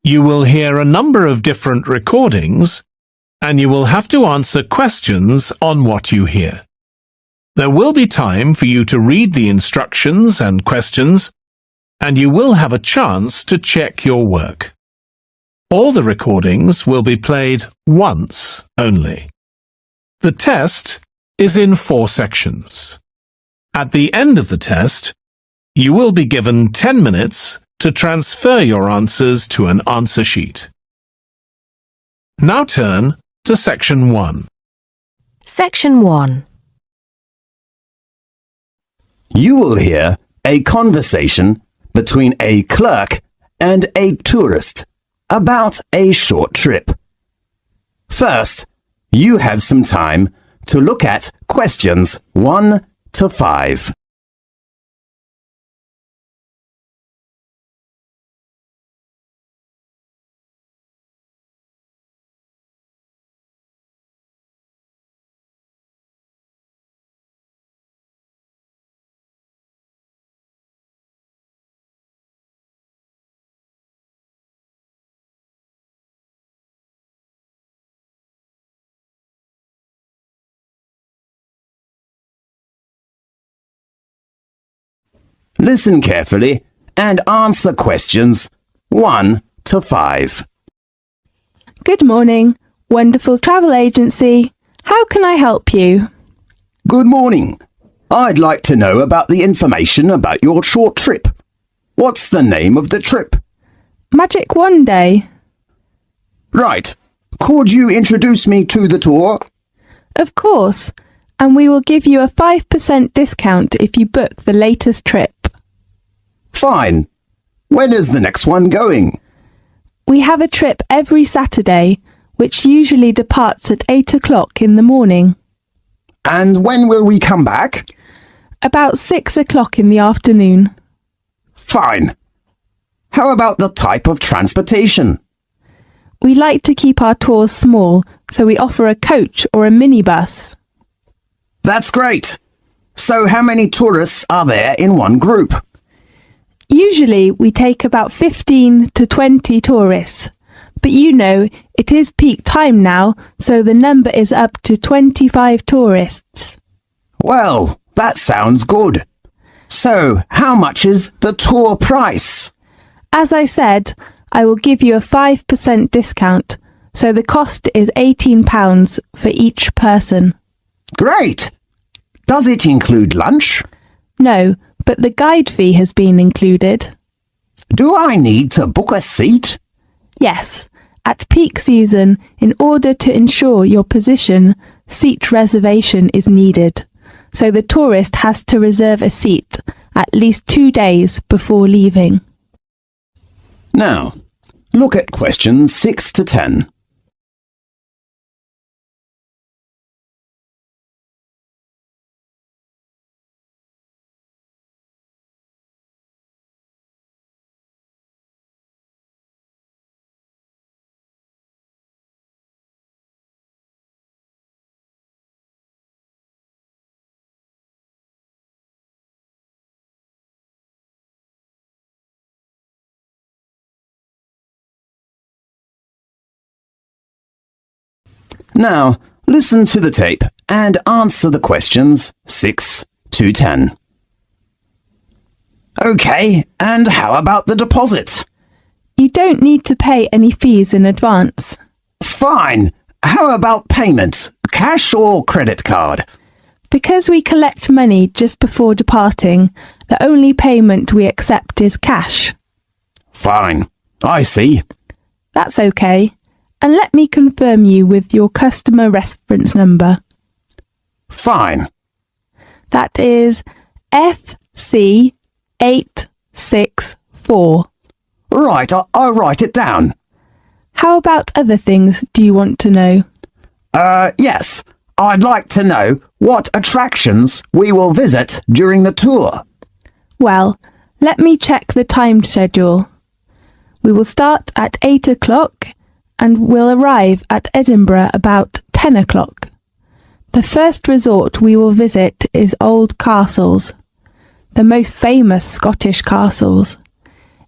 You will hear a number of different recordings, and you will have to answer questions on what you hear. There will be time for you to read the instructions and questions, and you will have a chance to check your work. All the recordings will be played once only. The test is in 4 sections. At the end of the test, you will be given 10 minutes to transfer your answers to an answer sheet. Now turn to Section 1. Section 1. You will hear a conversation between a clerk and a tourist about a short trip. First, you have some time to look at questions 1 to 5. Listen carefully and answer questions 1 to 5. Good morning, Wonderful Travel Agency. How can I help you? Good morning. I'd like to know about the information about your short trip. What's the name of the trip? Magic One Day. Right. Could you introduce me to the tour? Of course, and we will give you a 5% discount if you book the latest trip. Fine. When is the next one going? We have a trip every Saturday, which usually departs at 8 o'clock in the morning. And when will we come back? About 6 o'clock in the afternoon. Fine. How about the type of transportation? We like to keep our tours small, so we offer a coach or a minibus. That's great. So how many tourists are there in one group? Usually we take about 15 to 20 tourists, but you know, it is peak time now, so the number is up to 25 tourists. Well, that sounds good. So, how much is the tour price? As I said, I will give you a 5% discount, so the cost is £18 for each person. Great! Does it include lunch? No, but the guide fee has been included. Do I need to book a seat? Yes, at peak season, in order to ensure your position, seat reservation is needed. So the tourist has to reserve a seat at least 2 days before leaving. Now, look at questions 6 to 10. Now, listen to the tape and answer the questions 6 to 10. OK, and how about the deposit? You don't need to pay any fees in advance. Fine. How about payment? Cash or credit card? Because we collect money just before departing, the only payment we accept is cash. Fine. I see. That's okay. And let me confirm you with your customer reference number. Fine. That is FC864. Right, I'll write it down. How about other things do you want to know? Yes. I'd like to know what attractions we will visit during the tour. Well, let me check the time schedule. We will start at 8 o'clock and will arrive at Edinburgh about 10 o'clock. The first resort we will visit is Old Castles, the most famous Scottish castles.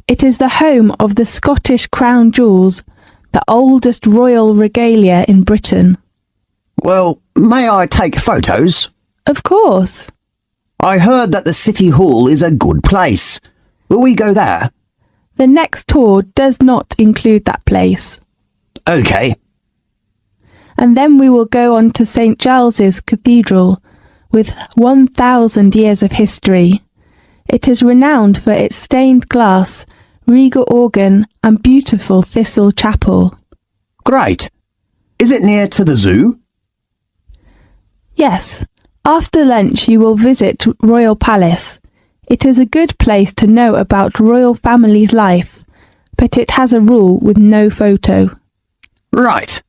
It is the home of the Scottish crown jewels, the oldest royal regalia in Britain. Well, may I take photos? Of course. I heard that the City Hall is a good place. Will we go there? The next tour does not include that place. Okay. And then we will go on to St. Giles's Cathedral, with 1,000 years of history. It is renowned for its stained glass, regal organ and beautiful thistle chapel. Great. Is it near to the zoo? Yes. After lunch you will visit Royal Palace. It is a good place to know about royal family's life, but it has a rule with no photo. Right.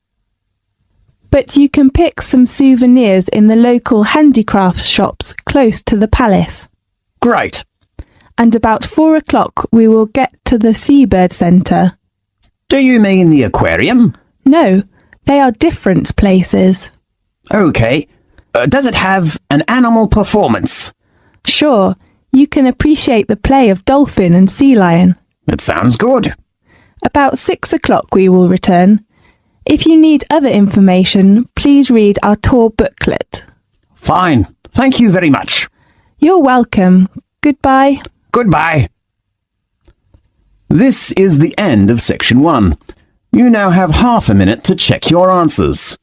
But you can pick some souvenirs in the local handicraft shops close to the palace. Great. And about 4 o'clock we will get to the Seabird Centre. Do you mean the aquarium? No, they are different places. Okay. Does it have an animal performance? Sure, you can appreciate the play of dolphin and sea lion. It sounds good. About 6 o'clock we will return. If you need other information, please read our tour booklet. Fine. Thank you very much. You're welcome. Goodbye. Goodbye. This is the end of section 1. You now have half a minute to check your answers.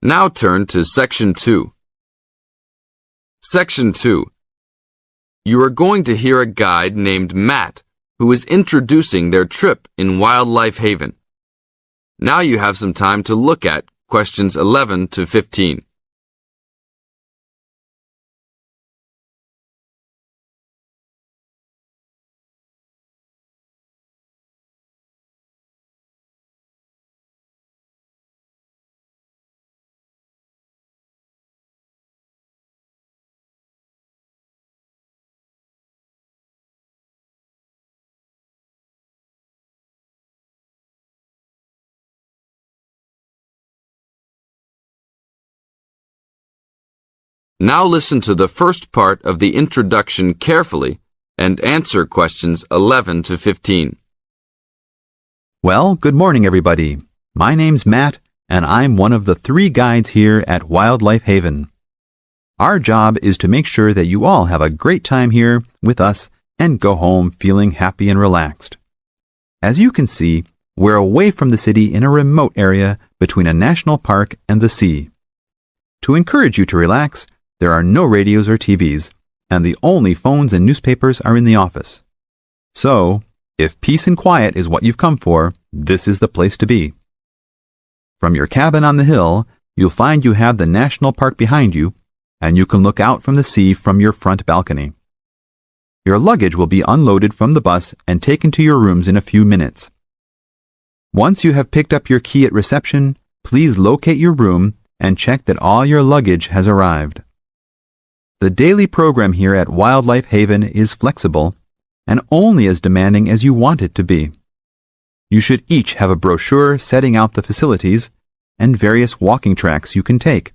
Now turn to Section 2. Section 2. You are going to hear a guide named Matt who is introducing their trip in Wildlife Haven. Now you have some time to look at questions 11 to 15. Now listen to the first part of the introduction carefully and answer questions 11 to 15. Well, good morning, everybody. My name's Matt, and I'm one of the 3 guides here at Wildlife Haven. Our job is to make sure that you all have a great time here with us and go home feeling happy and relaxed. As you can see, we're away from the city in a remote area between a national park and the sea. To encourage you to relax, there are no radios or TVs, and the only phones and newspapers are in the office. So, if peace and quiet is what you've come for, this is the place to be. From your cabin on the hill, you'll find you have the national park behind you, and you can look out from the sea from your front balcony. Your luggage will be unloaded from the bus and taken to your rooms in a few minutes. Once you have picked up your key at reception, please locate your room and check that all your luggage has arrived. The daily program here at Wildlife Haven is flexible and only as demanding as you want it to be. You should each have a brochure setting out the facilities and various walking tracks you can take.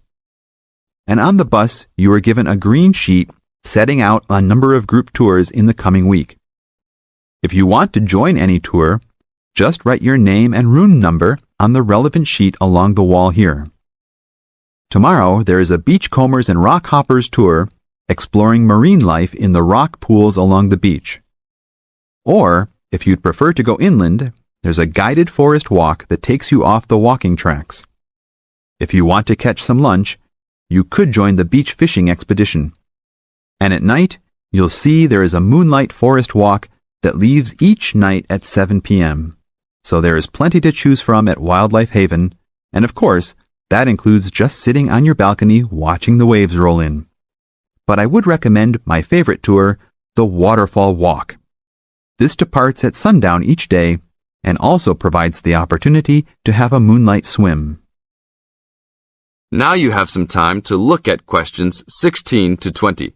And on the bus, you are given a green sheet setting out a number of group tours in the coming week. If you want to join any tour, just write your name and room number on the relevant sheet along the wall here. Tomorrow, there is a beachcombers and rock hoppers tour exploring marine life in the rock pools along the beach. Or, if you'd prefer to go inland, there's a guided forest walk that takes you off the walking tracks. If you want to catch some lunch, you could join the beach fishing expedition. And at night, you'll see there is a moonlight forest walk that leaves each night at 7 p.m. So there is plenty to choose from at Wildlife Haven, and of course, that includes just sitting on your balcony watching the waves roll in. But I would recommend my favorite tour, the Waterfall Walk. This departs at sundown each day and also provides the opportunity to have a moonlight swim. Now you have some time to look at questions 16 to 20.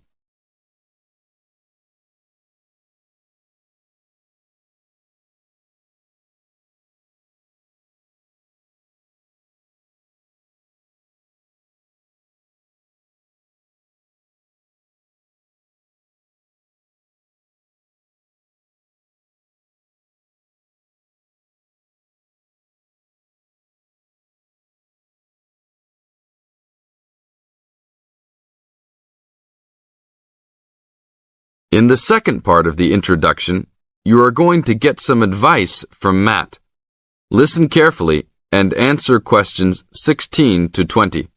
In the second part of the introduction, you are going to get some advice from Matt. Listen carefully and answer questions 16 to 20.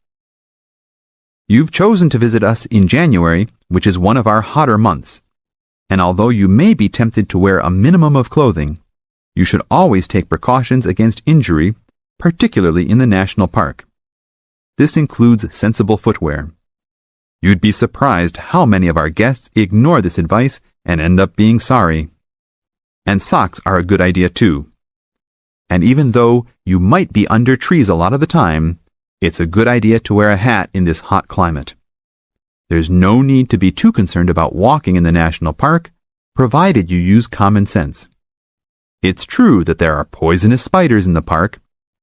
You've chosen to visit us in January, which is one of our hotter months. And although you may be tempted to wear a minimum of clothing, you should always take precautions against injury, particularly in the national park. This includes sensible footwear. You'd be surprised how many of our guests ignore this advice and end up being sorry. And socks are a good idea too. And even though you might be under trees a lot of the time, it's a good idea to wear a hat in this hot climate. There's no need to be too concerned about walking in the national park, provided you use common sense. It's true that there are poisonous spiders in the park,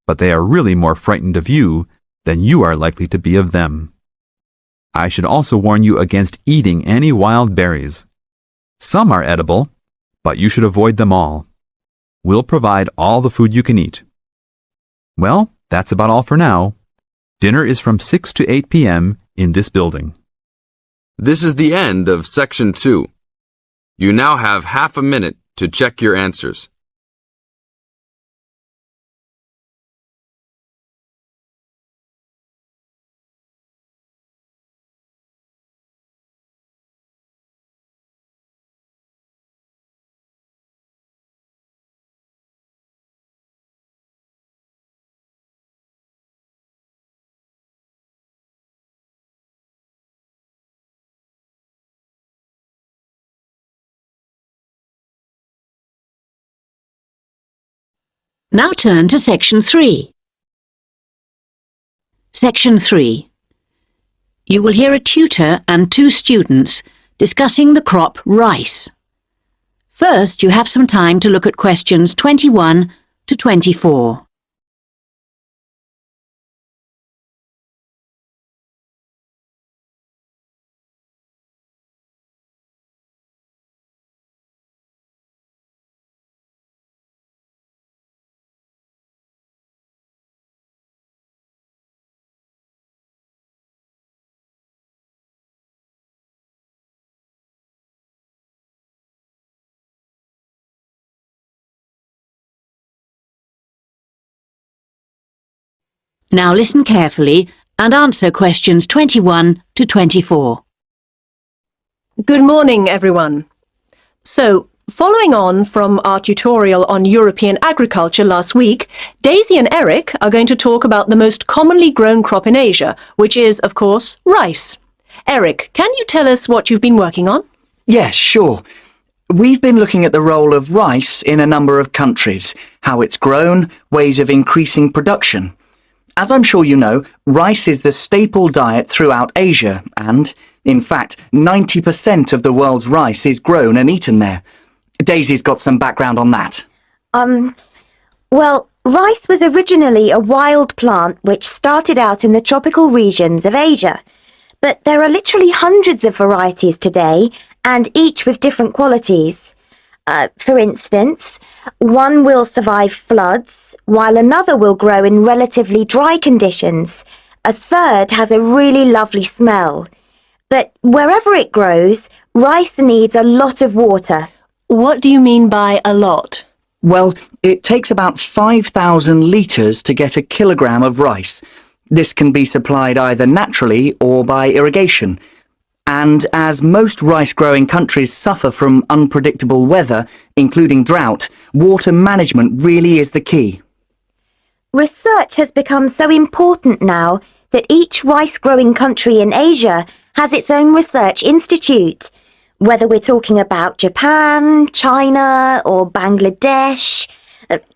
but they are really more frightened of you than you are likely to be of them. I should also warn you against eating any wild berries. Some are edible, but you should avoid them all. We'll provide all the food you can eat. Well, that's about all for now. Dinner is from 6 to 8 p.m. in this building. This is the end of Section 2. You now have half a minute to check your answers. Now turn to Section 3. Section 3. You will hear a tutor and 2 students discussing the crop rice. First, you have some time to look at questions 21 to 24. Now listen carefully and answer questions 21 to 24. Good morning, everyone. So, following on from our tutorial on European agriculture last week, Daisy and Eric are going to talk about the most commonly grown crop in Asia, which is, of course, rice. Eric, can you tell us what you've been working on? Yes, sure. We've been looking at the role of rice in a number of countries, how it's grown, ways of increasing production. As I'm sure you know, rice is the staple diet throughout Asia, and, in fact, 90% of the world's rice is grown and eaten there. Daisy's got some background on that. Well, rice was originally a wild plant which started out in the tropical regions of Asia. But there are literally hundreds of varieties today, and each with different qualities. For instance, one will survive floods, while another will grow in relatively dry conditions. A third has a really lovely smell. But wherever it grows, rice needs a lot of water. What do you mean by a lot? Well, it takes about 5,000 litres to get a kilogram of rice. This can be supplied either naturally or by irrigation. And as most rice-growing countries suffer from unpredictable weather, including drought, water management really is the key. Research has become so important now that each rice-growing country in Asia has its own research institute. Whether we're talking about Japan, China or Bangladesh,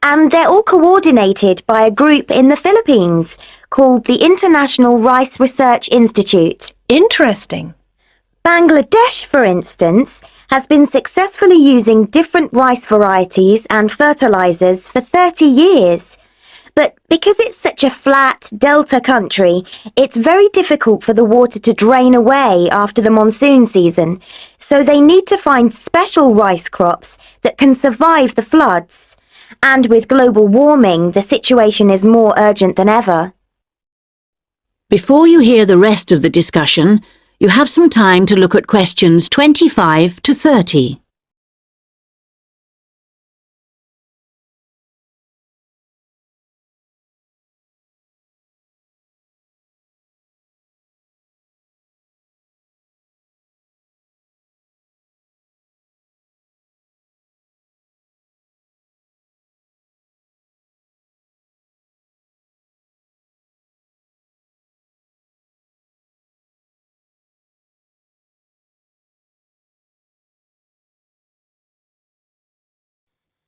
And they're all coordinated by a group in the Philippines called the International Rice Research Institute. Interesting. Bangladesh, for instance, has been successfully using different rice varieties and fertilizers for 30 years. But because it's such a flat delta country, it's very difficult for the water to drain away after the monsoon season, so they need to find special rice crops that can survive the floods. And with global warming, the situation is more urgent than ever. Before you hear the rest of the discussion, you have some time to look at questions 25 to 30.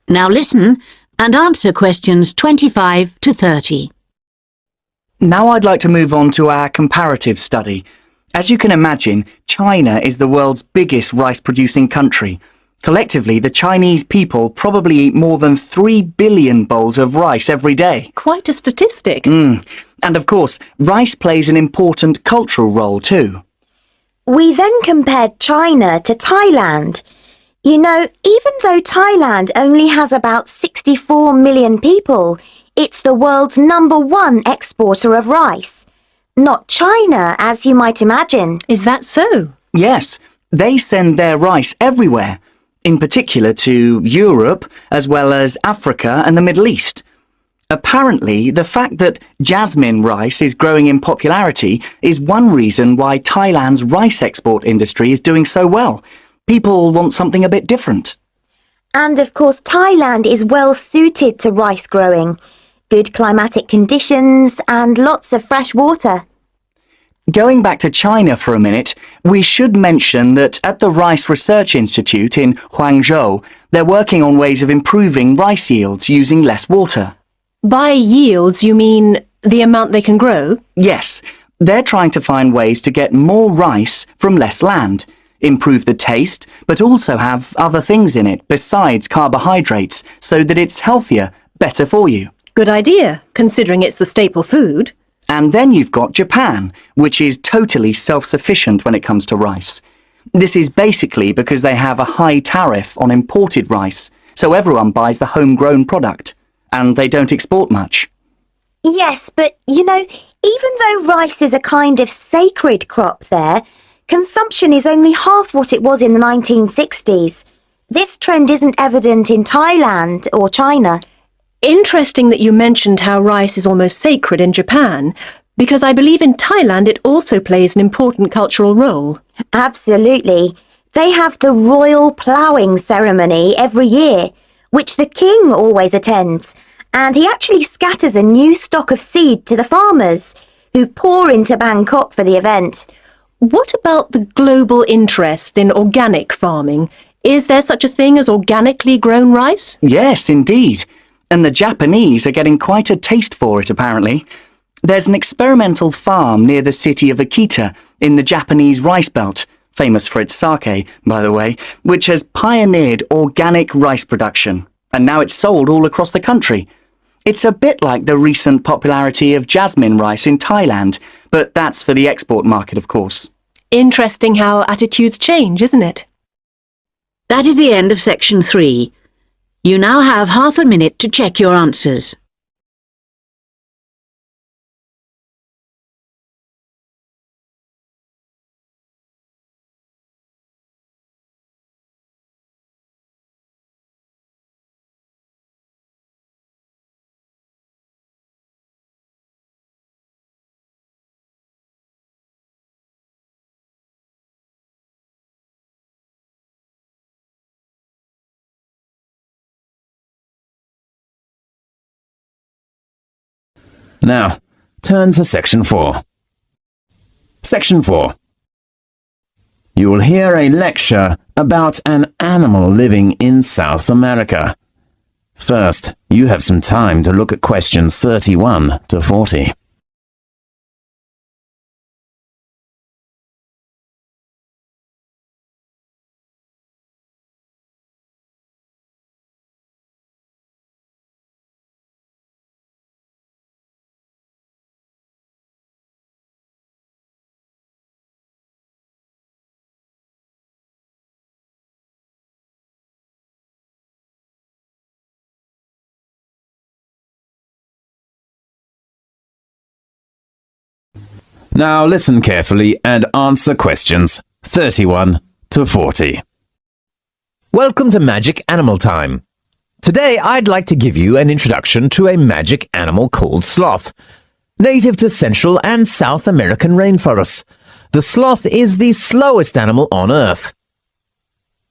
Now listen and answer questions 25 to 30. Now I'd like to move on to our comparative study. As you can imagine, China is the world's biggest rice-producing country. Collectively, the Chinese people probably eat more than 3 billion bowls of rice every day. Quite a statistic. And of course, rice plays an important cultural role too. We then compared China to Thailand. You know, even though Thailand only has about 64 million people, it's the world's #1 exporter of rice. Not China, as you might imagine. Is that so? Yes, they send their rice everywhere, in particular to Europe, as well as Africa and the Middle East. Apparently, the fact that jasmine rice is growing in popularity is one reason why Thailand's rice export industry is doing so well. People want something a bit different. And of course, Thailand is well suited to rice growing. Good climatic conditions and lots of fresh water. Going back to China for a minute, we should mention that at the Rice Research Institute in Huangzhou, they're working on ways of improving rice yields using less water. By yields, you mean the amount they can grow? Yes, they're trying to find ways to get more rice from less land, improve the taste, but also have other things in it besides carbohydrates so that it's healthier, better for you. Good idea, considering it's the staple food. And then you've got Japan, which is totally self-sufficient when it comes to rice. This is basically because they have a high tariff on imported rice, so everyone buys the homegrown product, and they don't export much. Yes, but you know, even though rice is a kind of sacred crop there, consumption is only half what it was in the 1960s. This trend isn't evident in Thailand or China. Interesting that you mentioned how rice is almost sacred in Japan, because I believe in Thailand it also plays an important cultural role. Absolutely. They have the royal ploughing ceremony every year, which the king always attends, and he actually scatters a new stock of seed to the farmers, who pour into Bangkok for the event. What about the global interest in organic farming? Is there such a thing as organically grown rice? Yes, indeed. And the Japanese are getting quite a taste for it, apparently. There's an experimental farm near the city of Akita in the Japanese rice belt, famous for its sake, by the way, which has pioneered organic rice production, and now it's sold all across the country. It's a bit like the recent popularity of jasmine rice in Thailand, but that's for the export market, of course. Interesting how attitudes change, isn't it? That is the end of section 3. You now have half a minute to check your answers. Now, turn to Section 4. Section 4. You will hear a lecture about an animal living in South America. First, you have some time to look at questions 31 to 40. Now listen carefully and answer questions 31 to 40. Welcome to Magic Animal Time. Today I'd like to give you an introduction to a magic animal called sloth. Native to Central and South American rainforests, the sloth is the slowest animal on Earth.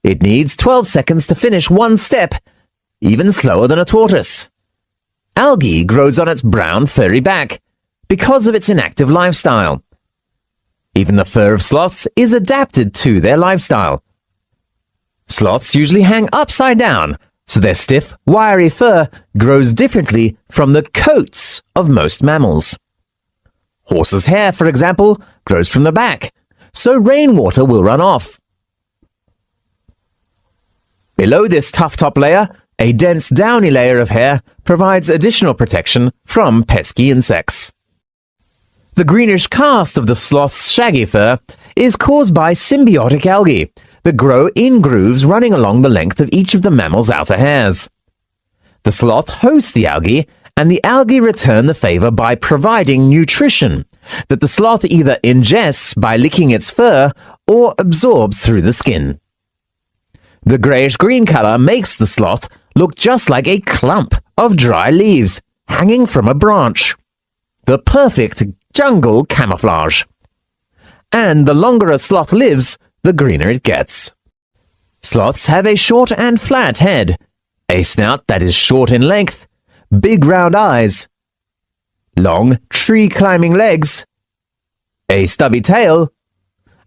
It needs 12 seconds to finish one step, even slower than a tortoise. Algae grows on its brown furry back because of its inactive lifestyle. Even the fur of sloths is adapted to their lifestyle. Sloths usually hang upside down, so their stiff, wiry fur grows differently from the coats of most mammals. Horses' hair, for example, grows from the back, so rainwater will run off. Below this tough top layer, a dense downy layer of hair provides additional protection from pesky insects. The greenish cast of the sloth's shaggy fur is caused by symbiotic algae that grow in grooves running along the length of each of the mammal's outer hairs. The sloth hosts the algae, and the algae return the favor by providing nutrition that the sloth either ingests by licking its fur or absorbs through the skin. The grayish-green color makes the sloth look just like a clump of dry leaves hanging from a branch. The perfect jungle camouflage. And the longer a sloth lives, the greener it gets. Sloths have a short and flat head, a snout that is short in length, big round eyes, long tree-climbing legs, a stubby tail,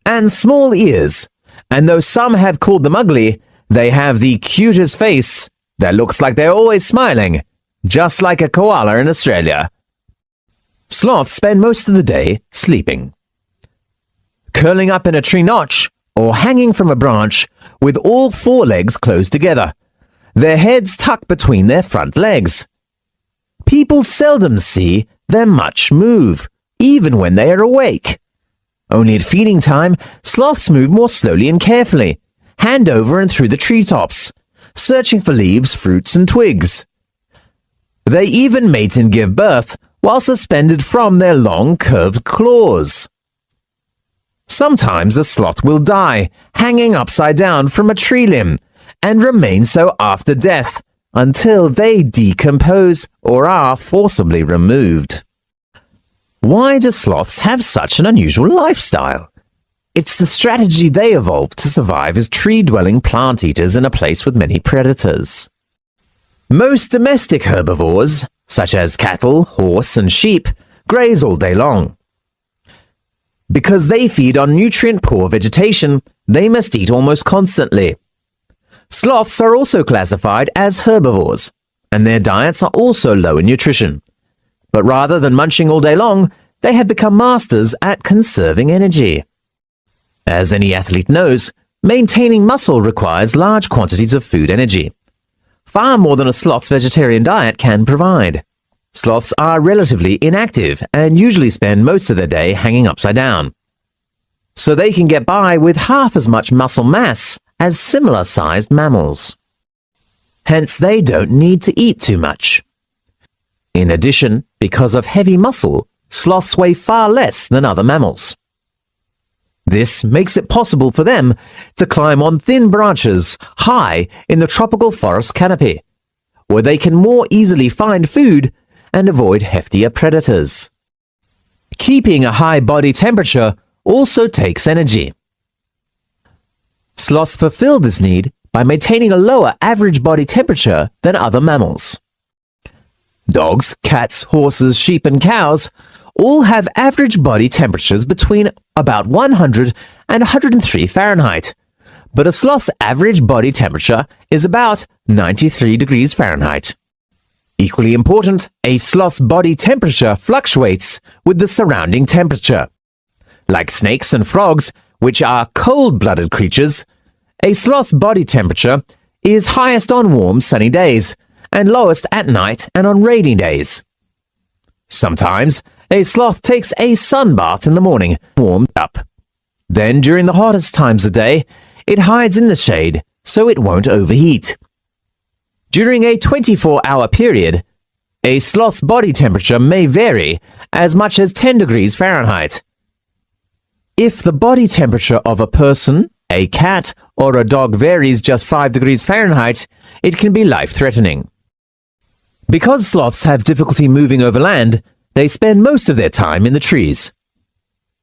and small ears. And though some have called them ugly, they have the cutest face that looks like they're always smiling, just like a koala in Australia. Sloths spend most of the day sleeping, curling up in a tree notch or hanging from a branch with all four legs closed together, their heads tucked between their front legs. People seldom see them much move, even when they are awake. Only at feeding time, sloths move more slowly and carefully, hand over and through the treetops, searching for leaves, fruits, and twigs. They even mate and give birth while suspended from their long, curved claws. Sometimes a sloth will die, hanging upside down from a tree limb, and remain so after death, until they decompose or are forcibly removed. Why do sloths have such an unusual lifestyle? It's the strategy they evolved to survive as tree-dwelling plant eaters in a place with many predators. Most domestic herbivores, such as cattle, horse, and sheep, graze all day long. Because they feed on nutrient-poor vegetation, they must eat almost constantly. Sloths are also classified as herbivores, and their diets are also low in nutrition. But rather than munching all day long, they have become masters at conserving energy. As any athlete knows, maintaining muscle requires large quantities of food energy, far more than a sloth's vegetarian diet can provide. Sloths are relatively inactive and usually spend most of their day hanging upside down, so they can get by with half as much muscle mass as similar-sized mammals. Hence, they don't need to eat too much. In addition, because of heavy muscle, sloths weigh far less than other mammals. This makes it possible for them to climb on thin branches high in the tropical forest canopy, where they can more easily find food and avoid heftier predators. Keeping a high body temperature also takes energy. Sloths fulfill this need by maintaining a lower average body temperature than other mammals. Dogs, cats, horses, sheep, and cows all have average body temperatures between about 100 and 103 Fahrenheit, but a sloth's average body temperature is about 93 degrees Fahrenheit. Equally important, a sloth's body temperature fluctuates with the surrounding temperature. Like snakes and frogs, which are cold-blooded creatures, a sloth's body temperature is highest on warm, sunny days and lowest at night and on rainy days. Sometimes, a sloth takes a sun bath in the morning, warmed up. Then, during the hottest times of day, it hides in the shade so it won't overheat. During a 24-hour period, a sloth's body temperature may vary as much as 10 degrees Fahrenheit. If the body temperature of a person, a cat, or a dog varies just 5 degrees Fahrenheit, it can be life-threatening. Because sloths have difficulty moving over land, they spend most of their time in the trees.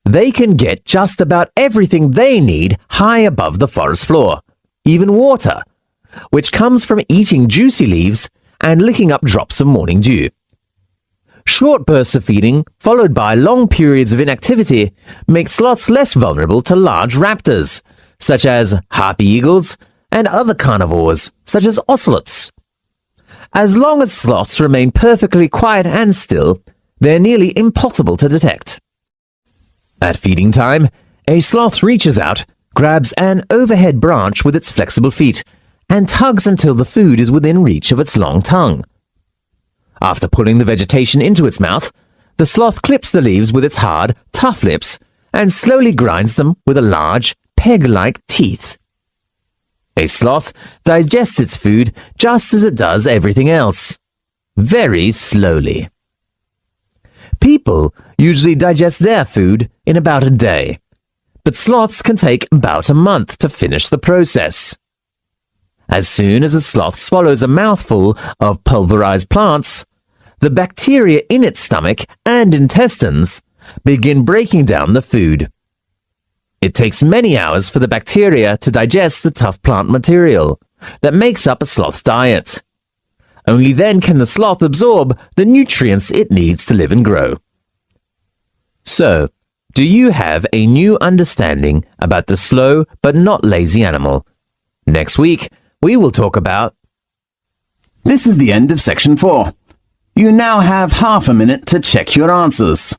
They can get just about everything they need high above the forest floor, even water, which comes from eating juicy leaves and licking up drops of morning dew. Short bursts of feeding, followed by long periods of inactivity, make sloths less vulnerable to large raptors, such as harpy eagles and other carnivores, such as ocelots. As long as sloths remain perfectly quiet and still, they're nearly impossible to detect. At feeding time, a sloth reaches out, grabs an overhead branch with its flexible feet, and tugs until the food is within reach of its long tongue. After pulling the vegetation into its mouth, the sloth clips the leaves with its hard, tough lips and slowly grinds them with a large, peg-like teeth. A sloth digests its food just as it does everything else, very slowly. People usually digest their food in about a day, but sloths can take about a month to finish the process. As soon as a sloth swallows a mouthful of pulverized plants, the bacteria in its stomach and intestines begin breaking down the food. It takes many hours for the bacteria to digest the tough plant material that makes up a sloth's diet. Only then can the sloth absorb the nutrients it needs to live and grow. So, do you have a new understanding about the slow but not lazy animal? Next week, we will talk about... This is the end of section 4. You now have half a minute to check your answers.